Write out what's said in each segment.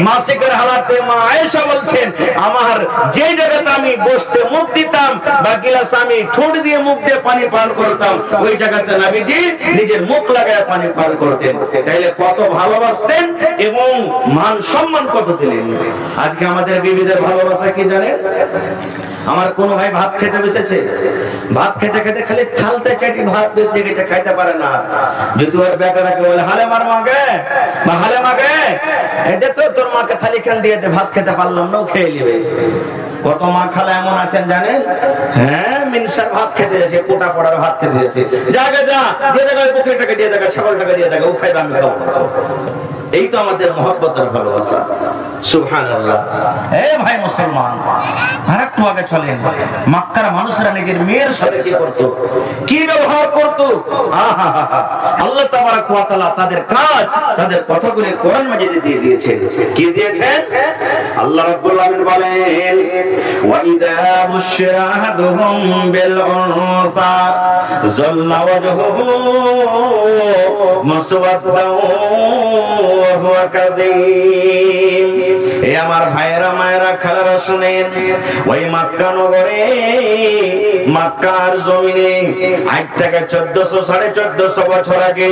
মাসিকের হালাতে মা আয়েশা বলছেন, আমার যে জায়গাতে আমি বসতে মুখ দিতাম বা গিলাস আমি ঠোঁট দিয়ে মুখ দিয়ে পানি পান করতাম, ওই জায়গাতে নবীজি নিজের মুখ লাগায় পানি পান করতেন। তাইলে কত ভালোবাসতেন এবং মান সম্মান কত দিলেন। আজকে আমাদের বিবিদের ভালোবাসা কি জানেন? আমার কোন ভাই ভাত খেতে বসেছে, ভাত খেতে খেতে খালি থালতে চাটি ভাত বেশি গেছে, খাইতে পারে না। যদি ওর বেটাটাকে বলে হালে মার মাগে বা হালে মাগে, এতে তো তোর মাকে থালি খান দিয়ে দে, ভাত খেতে পারলাম না, ও খেয়ে নিবে। কত মা খালা এমন আছেন জানেন, হ্যাঁ মিনসার ভাত খেতে যাচ্ছে, পোটা পড়ার ভাত খেতে যাচ্ছে, যাবে যা দিয়ে দেখা, পুকুরটাকে দিয়ে দেখা, ছাগলটাকে দিয়ে দেখা, ও খাইবে আমি খাবো না। এই তো আমাদের মহব্বতের ভালোবাসা। সুবহানাল্লাহ। এই ভাই মুসলমান, আরেকটু আগে চলেন, মক্কার মানুষরা নিজের মেয়ের সাথে কি করত, কি ব্যবহার করত। আল্লাহ তাবারক ওয়া তাআলা তাদের কাজ, তাদের কথাগুলো কোরআন মাজিদে দিয়ে দিয়েছেন। কি দিয়েছেন? আল্লাহ রাব্বুল আলামিন বলেন, ওয়া ইযা বুশিরা আহাদুহুম বিল উনসা যাল্লা ওয়াজহুহু মুসওয়াদ্দান ওয়া হুয়া কাযীম। এ আমার ভাইয়েরা মায়েরা খালারা শুনেন, ওই মক্কা নগরে, মক্কার জমিনে আজ থেকে 1400-1450 বছর আগে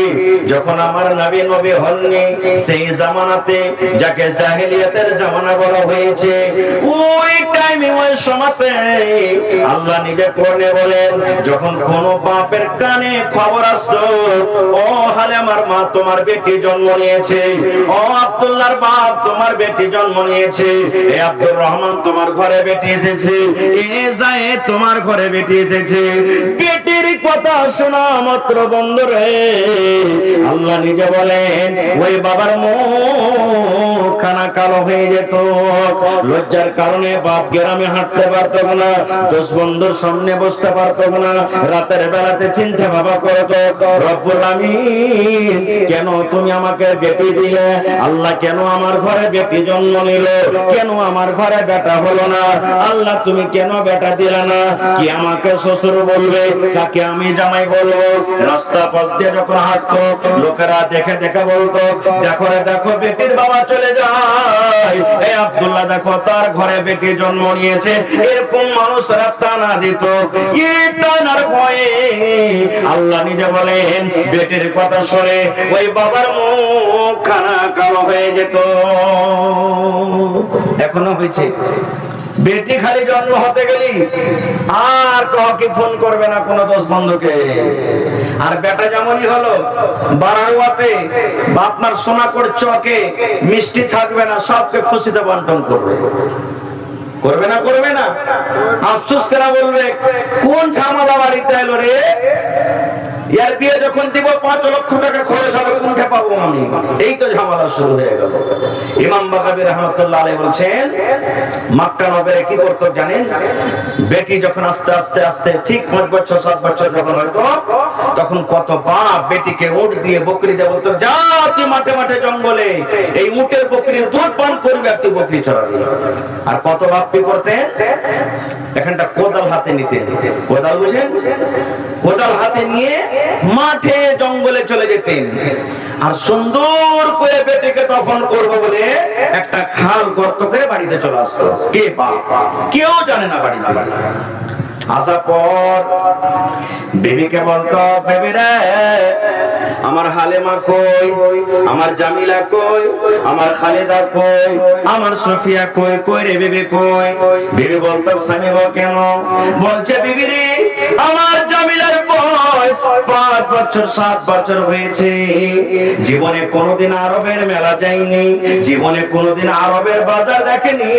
যখন আমার নবী নবী হননি, সেই জামানাতে যাকে জাহেলিয়াতের জামানা বলা হয়েছে, ওই টাইমে ওই সময়তে আল্লাহ নিজে কোরআনে বলেন, যখন কোন বাপের কানে খবর আসতো, ও হালিমার মা তোমার বেটি জন্ম নিয়েছে, ও আব্দুল্লাহর বাপ তোমার বেটি জন্ম নিয়েছে, এ আব্দুর রহমান তোমার ঘরে বেটি এসেছে, এ যায়েদ তোমার ঘরে বেটি এসেছে, বেটির কথা শোনা মাত্র বন্ধুরে আল্লাহ নিজে বলেন, ওই বাবার মুখ খানা কালো হয়ে যেত। লজ্জার কারণে বাপ গ্রামে হাঁটতে পারতো না, দোষ বন্ধুর সামনে বসতে পারতো না, রাতের বেলাতে চিন্তা ভাবা করতো, রব্বুল আমিন কেন তুমি আমাকে বেটি দিলে, আল্লাহ কেন আমার ঘরে বেটি জন্ম নিল, কেন আমার ঘরে বেটা হলো না, আল্লাহ তুমি কেন বেটা দিলে না, কি আমাকে শ্বশুর বলবে, কাকে আমি জামাই বলবো। রাস্তা পথ দিয়ে যখন হাঁটতো, লোকেরা দেখে দেখে বলতো, দেখো রে দেখো বেটির বাবা চলে যায়, এই আব্দুল্লাহ দেখো তার ঘরে বেটি জন্ম নিয়েছে, এরকম মানুষরা টানা দিত। এই টানার ভয়ে আল্লাহ নিজে বলেন, বেটির কথা শুনে ওই বাবার মুখ খানা কালো হয়ে যেত। এখনো হয়েছে। বেটি খালি জন্ম হতে গেলি আর কাউকে ফোন করবে না কোন দোষ বন্ধুকে। আর বেটা যেমনই হলো, বারারুয়াতে বাপমার সোনাকোর চকে মিষ্টি থাকবে না, সবকে খুশিতে বন্টন করবে। করবে না? করবে না? আফসোস করে বলবে, কোন ঝামেলা বাড়িতে এলো রে, ইয়ার বিয়ে যখন দিব 5 লক্ষ টাকা খরচ হবে, কোনটা পাবো আমি? এই তো ঝামেলা শুরু হয়ে গেল। ইমাম বাগাবী রাহমাতুল্লাহ আলাইহি বলছেন, মক্কা নগরে কি করতো জানেন? বেটি যখন আস্তে আস্তে আস্তে ঠিক 5 বছর 7 বছর যখন হয়তো, তখন কত বাপ বেটিকে উট দিয়ে বকরি দিয়ে বলতো, যা তুই মাঠে মাঠে জঙ্গলে এই উটের বকরির দুধ পান করবি আর তুই বকরি চড়াবি। আর কত বাপ কি করতেন? এখানটা কোদাল হাতে নিতেন। কোদাল বুঝেন? কোদাল হাতে নিয়ে মাঠে জঙ্গলে চলে যেতেন, আর সুন্দর করে বেটিকে দফন করবো বলে একটা খাল গর্ত করে বাড়িতে চলে আসতো। কে বাপ? কেউ জানে না বাড়িতে। আসার পর বেবিকে বলতো, বেবি রে আমার হালেমা কই, আমার জামিলা কই, আমার খালেদা কই, আমার সফিয়া কই, কই রে বেবি কই? বেবি বলতো, স্বামী গো কেন? বলছে, বিবি রে আমার জামিলার বয়স 5 বছর 7 বছর হয়েছে, জীবনে কোনোদিন আরবের মেলা যায়নি, জীবনে কোনোদিন আরবের বাজার দেখেনি,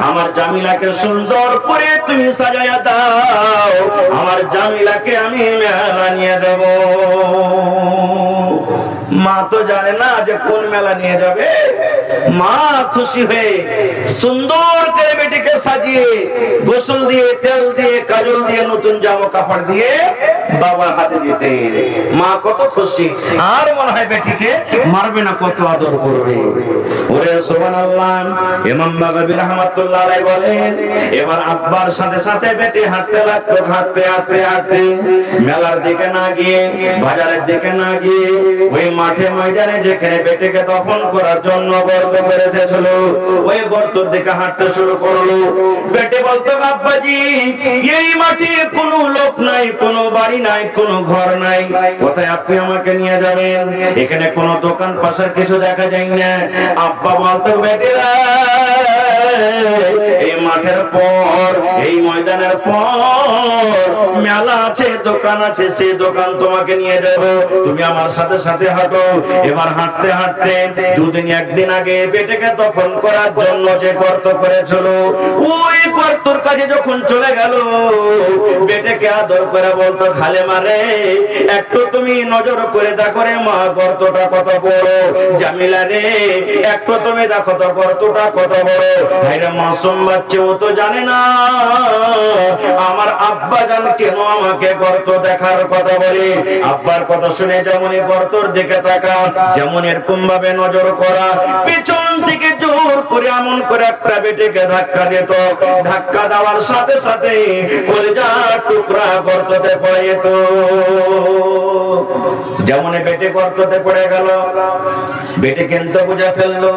আমার জামিলাকে সুন্দর করে তুমি সাজায়া দাও, আমার জামিলাকে আমি মেলা নিয়ে যাব। মা তো জানে না যে কোন মেলা নিয়ে যাবে। মা খুশি হয়ে সুন্দর করে বেটিকে সাজিয়ে গোসল দিয়ে, তেল দিয়ে, কাজল দিয়ে, নতুন জামা কাপড় দিয়ে বাবার হাতে দিতে। মা কত খুশি, আর মনে হয় বেটিকে মারবে না, কত আদর করবে। ওরে সুবহানাল্লাহ। ইমাম বাগাবী রাহমাতুল্লাহ আলাইহি বলেন, এবার আব্বার সাথে সাথে বেটি হাঁটতে লাগতো, হাঁটতে হাঁটতে হাঁটতে মেলার দিকে না গিয়ে, বাজারের দিকে না গিয়ে, ওই মাঠে ময়দানে যেখানে বেটিকে দফন করার জন্য গর্ত করেছে ছিল, ওই গর্তর দিকে হাঁটতে শুরু করলো। বেটে বলতো, আব্বাজি এই মাঠে কোনো লোক নাই, কোনো বাড়ি নাই, কোনো ঘর নাই, কোথায় আপনি আমাকে নিয়ে যাবেন? এখানে কোনো দোকান পাশার কিছু দেখা যায় না। আব্বা বলতো, বেটেরা এই মাঠের পর, এই ময়দানের পর মেলা আছে, দোকান আছে, সেই দোকান তোমাকে নিয়ে যাব, তুমি আমার সাথে সাথে হাঁটো। এবার হাঁটতে হাঁটতে দুদিন একদিন আগে বেটেকে দফন করার জন্য যে গর্ত করেছিল, ওই গর্তর কাছে যখন চলে গেল, বেটেকে আদর করে বলতো, খালে মারে একটু তুমি নজর করে দেখো রে মা, গর্তটা কত বড়। জামিলা রে একটু তুমি দেখো তো গর্তটা কত বড়। ভাইরা মাসুম বাচ্চা, ও তো জানে না আমার আব্বা জান কেন আমাকে গর্ত দেখার কথা বলে। আব্বার কথা শুনে যেমনই গর্তর দিকে তাকা, যেমন এরকম ভাবে নজর করা, পেছন থেকে জোর করে এমন করে একটা বেটিকে ধাক্কা দিত। ধাক্কা দেওয়ার সাথে সাথে কলিজার টুকরা গর্ততে পড়ে যেত। যেমন বেটে গর্ততে পড়ে গেল, বেটে কিন্তু বুঝে ফেললো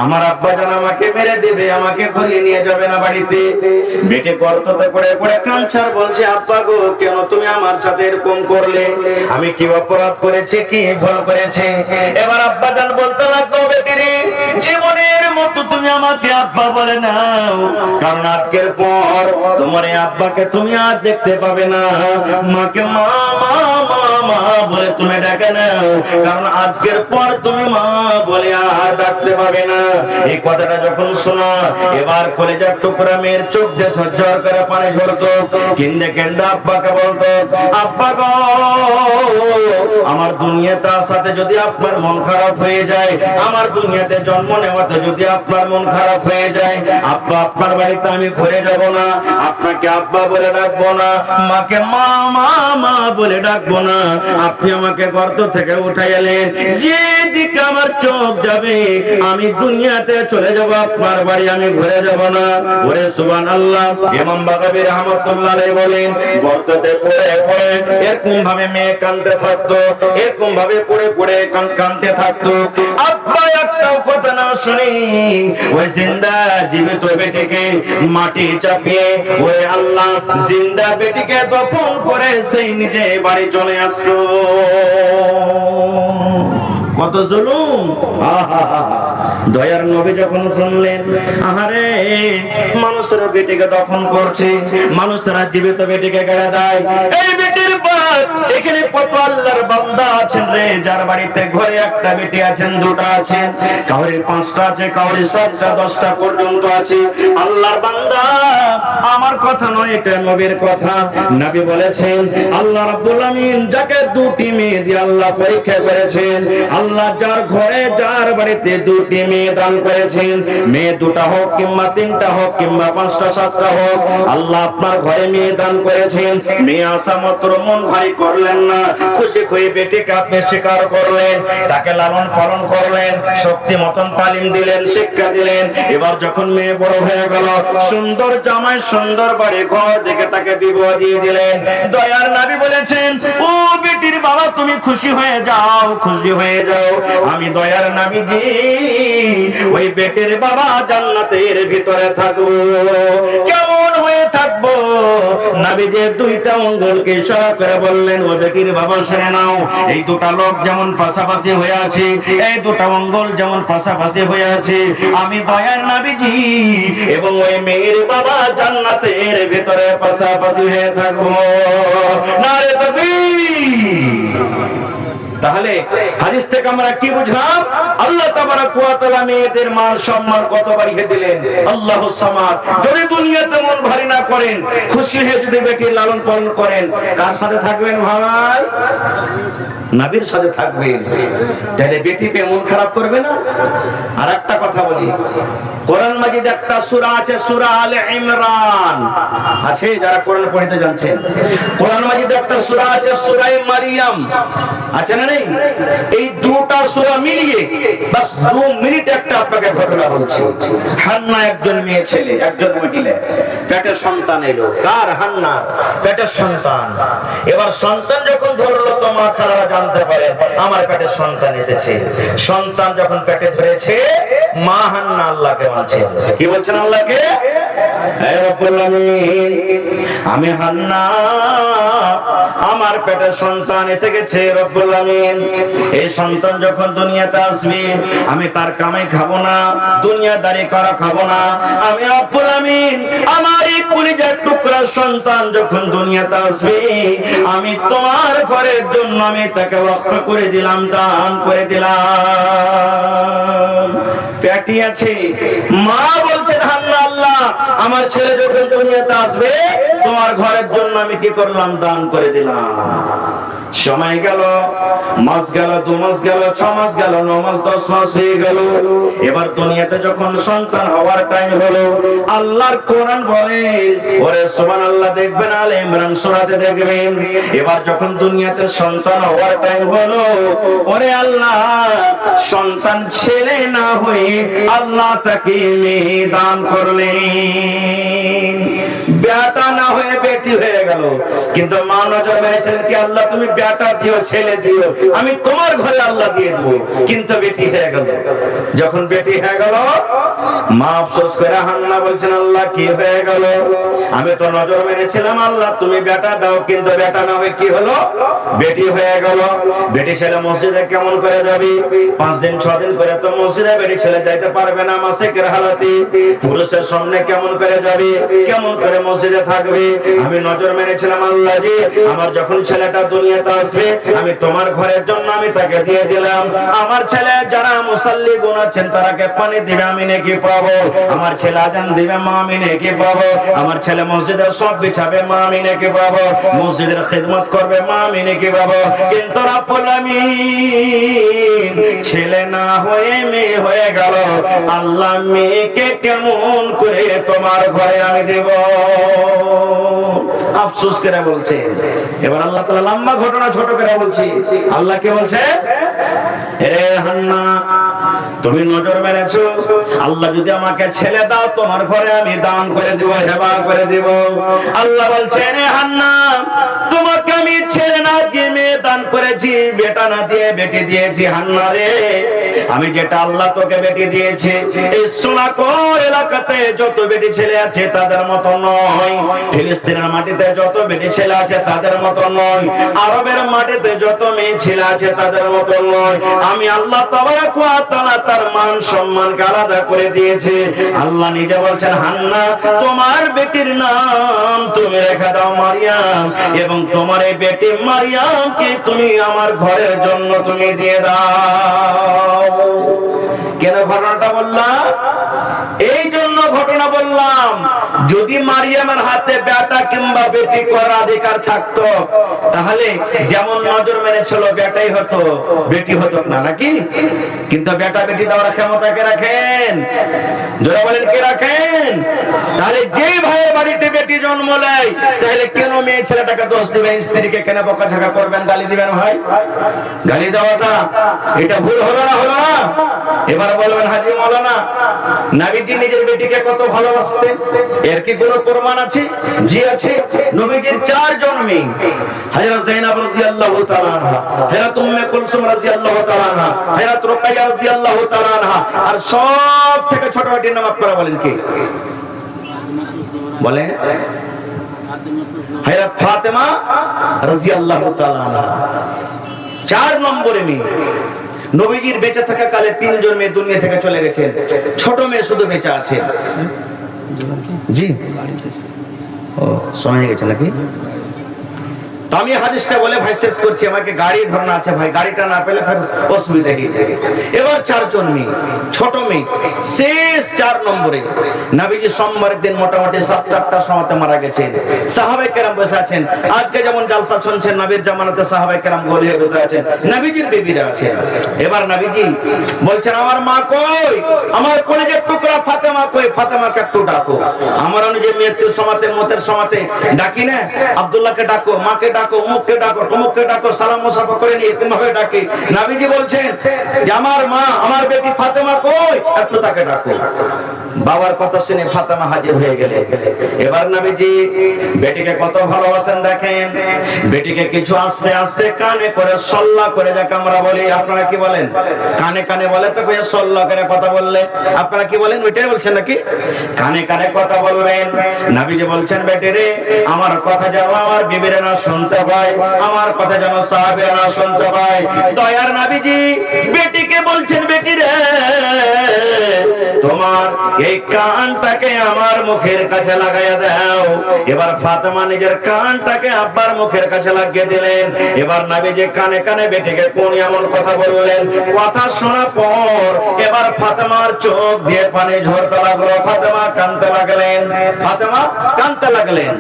আমার আব্বা জান আমাকে মেরে দেবে, আমাকে ঘুরিয়ে নিয়ে যাবে না বাড়িতে। বেটে গর্ততে পড়ে পড়ে কাঁদছে, বলছে, আব্বা গো কেন তুমি আমার সাথে এরকম করলে? আমি কি অপরাধ করেছি, কি ভুল করেছি? এবার আব্বা জান বলতে লাগলো, বেটিরে জীবনের মতো তুমি আমাকে আব্বা বলে নাও, কারণ আজকের পর তোমার এই আব্বাকে তুমি আর দেখতে পাবে না। মাকে মা মা মা মা বলে তুমি ডাকে নাও, কারণ আজকের পর তুমি মা বলে আর ডাকতে পাবে না। এই কথাটা যখন শোনা, এবার কলেজার টুকরা মেয়ের চোখ দিয়ে ঝরঝর করে পানি ঝরতো। কেন্দে কেন্দে আব্বাকে বলতো, আব্বা গো আমার দুনিয়াটার সাথে যদি আপনার মন খারাপ হয়ে যায়, আমার দুনিয়াতে জন্ম নেওয়াতে যদি আপনার মন খারাপ হয়ে যায়, আব্বা আপনার বাড়িতে আমি ঘুরে যাব না, আপনাকে আব্বা বলে ডাকবো না, মাকে মা মা মা বলে ডাকবো না। আপনি আমাকে গর্ত থেকে উঠাই এলেন, যেদিকে আমার চোখ যাবে আমি দুনিয়াতে চলে যাব, আপনার বাড়ি আমি ঘুরে যাব না। ওরে সুবহানাল্লাহ। ইমাম বাগাবী রাহমাতুল্লাহ আলাইহি বলেন, গর্ততে পড়ে পড়ে এরকম ভাবে মেয়ে কাঁদতে থাকতো, এরকম ভাবে পড়ে পড়ে কাঁদতে থাকতো। আব্বা একটাও কথা না শুনি ওই জিন্দা জীবিত বেটিকে মাটি চাপিয়ে, ওরে আল্লাহ জিন্দা বেটিকে দফন করে সেই নিজে বাড়ি চলে আসলো। কত জুলুম! দয়ার নবী যখন শুনলেন, আহারে মানুষেরা বেটিকে দফন করছে, মানুষেরা জীবিত বেটিকে গেড়ে দেয়, এই বেটির বাপ এখানে কত আল্লাহর বান্দা আছেন রে, যার বাড়িতে ঘরে একটা বেটি আছেন, দুটা আছেন, কাউরির 5টা আছে, কাউরির 7টা 10টা পর্যন্ত আছে। আল্লাহর বান্দা, আমার কথা নয়, এটা নবীর কথা। নবী বলেছেন, আল্লাহ রাব্বুল আমিন যাকে দুটি মেয়ে দিয়ে আল্লাহ পরীক্ষা করেছেন, আল্লাহ যার ঘরে যার বাড়িতে দুটি মেয়ে দান করেছেন, মেয়ে 2টা হোক কিংবা 3টা হোক কিংবা 5টা 7টা হোক, আল্লাহ আপনার ঘরে মেয়ে দান করেছেন, মেয়ে আসা মাত্র মন ভারী করলেন না, খুশি হয়ে বেটিকে আপনি স্বীকার করলেন, তাকে লালন পালন করলেন, শক্তি মতন তালিম দিলেন, শিক্ষা দিলেন। এবার যখন মেয়ে বড় হয়ে গেল, সুন্দর জামাই, সুন্দর বাড়ি ঘর দেখে তাকে বিবাহ দিয়ে দিলেন। দয়ার নবী বলেছেন, ও বেটির বাবা তুমি খুশি হয়ে যাও, খুশি হয়ে যাও, আমি দয়ার নবীজি ওই বেটির বাবা জান্নাতের ভিতরে থাকবো। কেমন হয়ে থাকবো? নবীজি 2টা আঙ্গুলকে ইশারা করে বললেন, ও বেটির বাবা শুনে নাও, এই 2টা লোক যেমন পাশাপাশি হয়ে আছে, এই 2টা আঙ্গুল যেমন পাশাপাশি হয়ে আছে, আমি দয়ার নবীজি এবং ওই মেয়ের বাবা জান্নাতের ভিতরে পাশাপাশি হয়ে থাকবো। নারে তাকবীর! তাহলে হাদিস থেকে আমরা কি বুঝলাম? আল্লাহ তাবারক ওয়া তাআলা মেয়েদের মান সম্মান কত বাড়িয়ে দিলেন। আল্লাহুস সামাদ। যদি দুনিয়াতে মন ভারী না করেন, খুশি হয়ে যদি বেটির লালন পালন করেন, কার সাথে থাকবেন ভাই? নবীর সাথে থাকবেন। তাহলে বেটি পেয়ে মন খারাপ করবে না। আর একটা কথা বলি, কোরআন মাজিদ একটা সূরা আছে, সূরা আলে ইমরান আছে, যারা কোরআন পড়তে জানছেন, কোরআন মাজিদ একটা সূরা আছে, সূরা মারিয়াম আছে না নেই? এই 2টা সূরা মিলিয়ে বাস 2 মিনিট একটা আপনাকে ঘটনা বলি। বলছি। হান্না একজন মেয়ে ছেলে, একজন মহিলা, পেটের সন্তান এলো। কার? হান্না পেটের সন্তান। এবার সন্তান যখন ধরলো তো মা খালারা জানতে পারে আমার পেটের সন্তান এসেছে। সন্তান যখন পেটে ধরেছে মা হান্না আল্লাহকে মানছে। কি বলছেন আল্লাহকে? হে রব্বুল আমিন, আমি হান্না, আমার পেটের সন্তান এসে গেছে রব্বুল আমিন। এই সন্তান যখন দুনিয়াতে আসবে আমি তার কামাই খাবো না, দুনিয়াদারি করা খাবো না। আমি রব্বুল আমিন আমার এই কলিজার টুকরা সন্তান যখন দুনিয়াতে আসবে আমি তোমার ঘরের জন্য আমি তাকে ওয়াকফ করে দিলাম, দান করে দিলাম। পেটি আছে। মা বলছেন হান্না আল্লাহ আমার ছেলে যখন দুনিয়াতে আসবে তোমার ঘরের জন্য আমি কি করলাম? দান করে দিলাম। সময় গেল, মাস গেল, 2 মাস গেল, 6 মাস গেল, 9 মাস 10 মাস হয়ে গেল। এবার দুনিয়াতে যখন সন্তান হওয়ার টাইম হলো আল্লাহর কোরআন বলে, ওরে সুবহানাল্লাহ, দেখবেন আলে ইমরান সূরাতে দেখবেন, এবার যখন দুনিয়াতে সন্তান হওয়ার টাইম হলো ওরে আল্লাহ সন্তান ছেলে না হয়ে আল্লাহ তাকে মেয়ে দান করলেন। বেটা না হয়ে বেটি হয়ে গেল। কিন্তু মা নজর মেরেছিলেন কি আল্লাহ তুমি বেটা দিও, ছেলে দিও, আমি তোমার ঘরে আল্লাহ দিয়ে দেবো। কিন্তু বেটি হয়ে গেল। যখন বেটি হয়ে গেল মা আফসোস করে হান্না বলছেন আল্লাহ কি হয়ে গেল? আমি তো নজর মেরেছিলাম আল্লাহ তুমি বেটা দাও, কিন্তু বেটা না হয়ে কি হলো? বেটি হয়ে গেল। বেটি ছেলে মসজিদে কেমন করে যাবি? 5 দিন 6 দিন করে তো মসজিদে বেটি ছেলে যাইতে পারবে না মাসিকের হালাতে। পুরুষের সামনে কেমন করে যাবি? কেমন করে মসজিদে থাকবে? আমি নজর মেরেছিলাম আল্লাহ জি আমার যখন ছেলেটা দুনিয়াতে আসবে আমি তোমার ঘরের জন্য আমি তাকে দিয়ে দিলাম। আমার ছেলে যারা মুসাল্লি গুণ আছেন তারাকে পানি দিবে, আমি নাকি পাবো। আমার ছেলে আজান দিবে, মা আমি নাকি পাবো। আমার ছেলে মসজিদের সব বিছাবে, মা আমি নাকি পাবো। মসজিদের খিদমত করবে, মা আমি নাকি পাবো। কিন্তু রব্বুল আমিন ছেলে না হয়ে মেয়ে হয়ে গেল। আল্লাহ মেয়েকে কেমন করে তোমার ঘরে আমি দেব? আফসোস করে বলছে। এবার আল্লাহ তাআলা লম্বা ঘটনা ছোট করে বলছি। আল্লাহ কি বলছে? হে হান্না তুমি নজর মেরেছো, আল্লাহ যদি আমাকে ছেলে দাও তোমার ঘরে আমি দান করে দিব, হেবা করে দিব। আল্লাহ বলছেন হে হান্না তোমাকে আমি ছেলে না দিয়ে মেয়ে দান করেছি, বেটা না দিয়ে বেটি দিয়েছি। হান্না রে আমি যেটা আল্লাহ তোকে বেটি দিয়েছে এই সোনাকর এলাকাতে যত বেটি ছেলে আছে তাদের মতো নয়। ফিলিস্তিনের মাটিতে যত বেটি ছেলে আছে তাদের মতো নয়। আরবের মাটিতে যত মেয়ে ছেলে আছে তাদের মতো নয়। আমি আল্লাহ তাবারক ওয়া তাআলা তার মান সম্মানকে আলাদা করে দিয়েছে। আল্লাহ নিজে বলছেন হান্না তোমার বেটির নাম তুমি রেখে দাও মারিয়াম, এবং তোমার এই বেটি মারিয়ামকে তুমি আমার ঘরের জন্য তুমি দিয়ে দাও। কেন ঘটনাটা বললাম? এই জন্য ঘটনা বললাম যদি মারিয়ামের হাতে বেটা কিংবা বেটি করার অধিকার থাকতো তাহলে যেমন নজর মেরেছিল বেটাই হতো, বেটি হতো না, নাকি? কিন্তু বেটা বেটি দেওয়ার ক্ষমতা কে রাখেন? যারা বলেন কে রাখেন? তাহলে যেই ভাইয়ের বাড়িতে বেটি জন্ম নেয় তাহলে কেন মেয়ে ছেলেটাকে দোষ দিবেন? স্ত্রীকে কেন বকাঝকা করবেন, গালি দিবেন? ভাই গালি দেওয়াটা এটা ভুল হলো না? হলো না? এবার বলবেন হাজী মাওলানা নবীজি নিজের বেটিকে কত ভালোবাসতেন, এর কি কোনো প্রমাণ আছে? জি আছে। নবীজির 4 জন মেয়ে, হযরত যায়েনব রাদিয়াল্লাহু তাআলা আনহা, হযরত উম্মে কুলসুম রাদিয়াল্লাহু তাআলা আনহা, হযরত রুকাইয়া রাদিয়াল্লাহু তাআলা আনহা, আর সব থেকে ছোট বেটির নাম আপনারা বলেন কি? বলে হযরত ফাতেমা রাদিয়াল্লাহু তাআলা আনহা 4 নম্বরে মেয়ে। নবীজির বেঁচে থাকা কালে 3 জন মেয়ে দুনিয়া থেকে চলে গেছেন, ছোট মেয়ে শুধু বেঁচে আছে। জি ও সময় হয়ে গেছে নাকি? তো আমি হাদিসটা বলে ভাই শেষ করছি। আমাকে গাড়ি ধরনা আছে ভাই, গাড়িটা না পেলে ফের অসুবিধা হয়ে যাবে। এবার 4 জন মেয়ে, ছোট মেয়ে, শেষ 4 নম্বরে নবীজি সোমবারের দিন মোটামুটি 7-8টার সময়তে মারা গেছেন। সাহাবায়ে কেরাম বসে আছেন। আজকে যেমন জালসা শুনছেন নবীর জামানাতে সাহাবায়ে কেরাম গলিয়ে বসে আছেন, নবীজির বিবিরা আছেন। এবার নবীজি বলছেন আমার মা কই, আমার কলিজার টুকরা ফাতেমা কই, ফাতেমাকে একটু ডাকো। আমার অনুযায়ী মৃত্যুর সময়তে মতের সময়তে ডাকি না, আব্দুল্লাহকে ডাকো, মাকে ডাকো, অমুককে ডাকো, তমুককে ডাকো, সালাম মুসাফা করে নিয়ে এরকম ভাবে ডাকে। নবীজি বলছেন যে আমার মা, আমার বেটি ফাতেমা কই, একটু তাকে ডাকো। বাবার কথা শুনে ফাতেমা হাজির হয়ে গেলেন। এবার নবীজি বেটিকে কত ভালোবাসেন দেখেন। বেটিকে কিছু আস্তে আস্তে কানে করে সল্লা করে, যাকে আমরা বলি, আপনারা কি বলেন? কানে কানে বলে তো, সল্লা করে কথা বললে আপনারা কি বলেন? ওইটাই বলছেন নাকি? কানে কানে কথা বলবেন। নবীজি বলছেন বেটি রে, আমার কথা যেন আমার বিবিরা না শুনতে পায়, আমার কথা যেন সাহাবীরা না শুনতে পায়। দয়ার নবীজি বেটিকে বলছেন বেটি রে, তোমার এই কানটাকে আমার মুখের কাছে লাগাইয়া দাও। এবার ফাতেমা নিজের কানটাকে আব্বার মুখের কাছে লাগিয়ে দিলেন। এবার নবীজি কানে কানে বেটিকে কোন এমন কথা বললেন, কথা শোনার পর এবার ফাতেমার চোখ দিয়ে পানি ঝরতে লাগলো। ফাতেমা কাঁদতে লাগলেন, ফাতেমা কাঁদতে লাগলেন।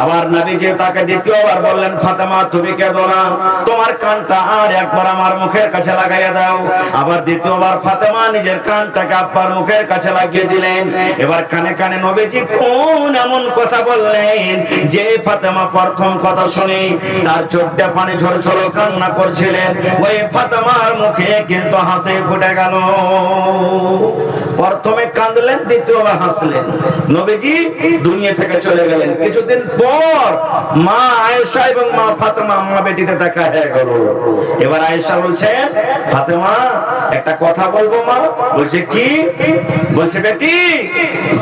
আবার নবীজি তাকে দ্বিতীয়বার বললেন, ফাতেমা তুমি কেঁদো না, তোমার কানটা আর একবার আমার মুখের কাছে লাগাইয়া দাও। আবার দ্বিতীয়বার ফাতেমা নিজের কানটাকে আব্বার মুখের কাছে লাগিয়ে দিলেন। এবার কানে কানে নবীজি কোন এমন কথা বললেন যে ফাতেমা প্রথম কথা শুনে তার চোখ দিয়ে পানি ঝরছিল, কান্না করছিলেন। ওই ফাতেমার মুখে কিন্তু হাসি ফুটে গেল। প্রথমে কাঁদলেন, দ্বিতীয়বার হাসলেন। নবীজি দুনিয়া থেকে চলে গেলেন। কিছুদিন পর মা আয়েশা এবং মা ফাতেমা আম্মা বেটিতে দেখা হয়ে গেল। এবার আয়েশা বলছেন, ফাতেমা একটা কথা বলবো মা। বলছে কি? বলছে বেটি,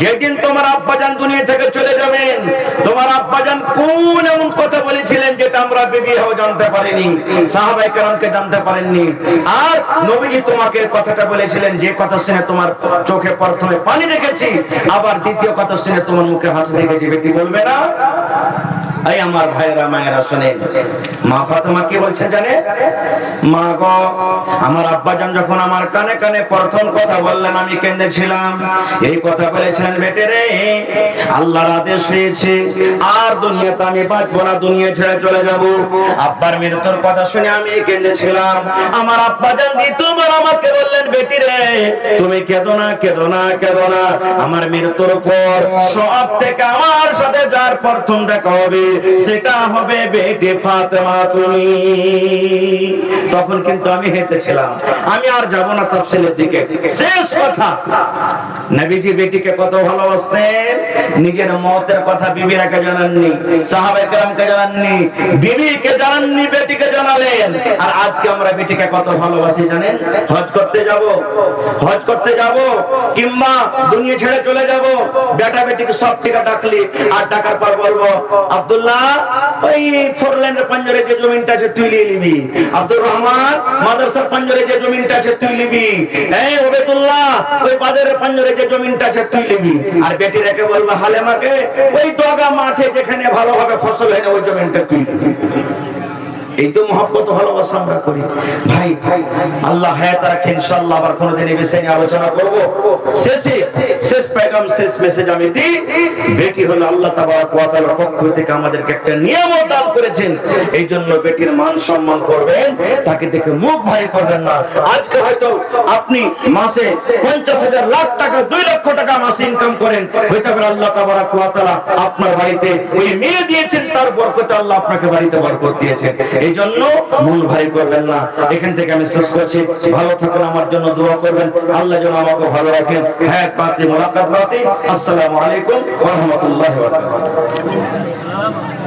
যেদিন তোমার আব্বাজান দুনিয়া থেকে চলে যাবেন, তোমার আব্বাজান কোন এমন কথা বলেছিলেন যেটা আমরা বিবিও জানতে পারিনি, সাহাবায়ে কেরামকে জানতে পারেননি। আর নবীজি তোমাকে কথাটা বলেছিলেন যে কথা শুনে তোমার চোখে প্রথমে পানি দেখেছি, আবার দ্বিতীয় কথা শুনে তোমার মুখে হাসি দেখেছি। বেটি বলবে না? এই আমার ভাইরা মায়েরা শুনেন, মা ফাতেমা কি বলছেন জানে? মা গো, আমার আব্বাজান যখন আমার কানে কানে প্রথম কথা বললেন আমি কেঁদেছিলাম। এই কথা বলেছিলেন বেটে রে, আল্লাহর আদেশ হয়েছে আর দুনিয়াতে আমি বাঁচবো না, দুনিয়া ছেড়ে চলে যাব। আব্বার মৃত্যুর কথা শুনে আমি কেঁদেছিলাম। আমার আব্বাজান দ্বিতীয়বার আমাকে বললেন, বেটি রে তুমি কেঁদো না, কেঁদো না, কেঁদো না। আমার মৃত্যুর পর সব থেকে আমার সাথে যার প্রথম দেখা হবে সেটা হবে বেটি ফাতেমা তুমি। তখন কিন্তু আমি হেসেছিলাম। আমি আর যাব না তাফসীলের দিকে। শেষ কথা, নবীজি বেটিকে কত ভালোবাসতেন। নিজের মওতের কথা বিবিরাকে জানাননি, সাহাবায়ে কেরামকে জানাননি, বিবিকে জানাননি, বেটিকে জানালেন। আর আজকে আমরা বেটিকে কত ভালোবাসি জানেন? হজ করতে যাব, হজ করতে যাব কিংবা দুনিয়া ছেড়ে চলে যাব, বেটা বেটিকে সব টিকা ডাকলি আর ডাকার পর বলবো, আব্দুল্লাহ ওই ফোরলেনের পাঞ্জরে যে জমিনটা আছে তুই নিয়ে নিবি, আব্দুর রহমান মাদ্রাসার পাঞ্জরে যে জমিনটা আছে তুই নিবি, এই ওবেদুল্লাহ ওই বাজারের পাঞ্জরে যে জমিনটা আছে তুই নিবি। আর বেটি রেখে বলবো হালেমাকে ওই দগা মাঠে যেখানে ভালোভাবে ফসল হয় না ওই জমিনটা তুই নিবি। এই তো মহব্বত ভালোবাসা আমরা করি। ভাই আল্লাহ হায়াত রাখে, ইনশাআল্লাহ আবার কোনদিন এই বিষয় নিয়ে আলোচনা করব। শেষ পেগাম, শেষ মেসেজ আমি দিই, বেটি হলো আল্লাহ তাবারক ওয়া তাআলার পক্ষ থেকে আমাদেরকে একটা নিয়ামত দান করেছেন। এই জন্য বেটির মান সম্মান করবেন, তাকে দেখে মুখ ভারী করবেন না। আজকে হয়তো আপনি মাসে 50,000 লাখ টাকা 2 লক্ষ টাকা মাসে ইনকাম করেন, হয়তো আল্লাহ তাবারক ওয়া তাআলা আপনার বাড়িতে ওই মেয়ে দিয়েছেন, তার বরকতে আল্লাহ আপনাকে বাড়িতে বরকত দিয়েছেন। এই জন্য মন ভারী করবেন না। এখান থেকে আমি শেষ করছি। ভালো থাকুন, আমার জন্য দোয়া করবেন, আল্লাহ যেন আমাকে ভালো রাখেন। হ্যাঁ পাতি মোলাকাত রাতে। আসসালামু আলাইকুম ওয়া রাহমাতুল্লাহি ওয়া বারাকাতুহু।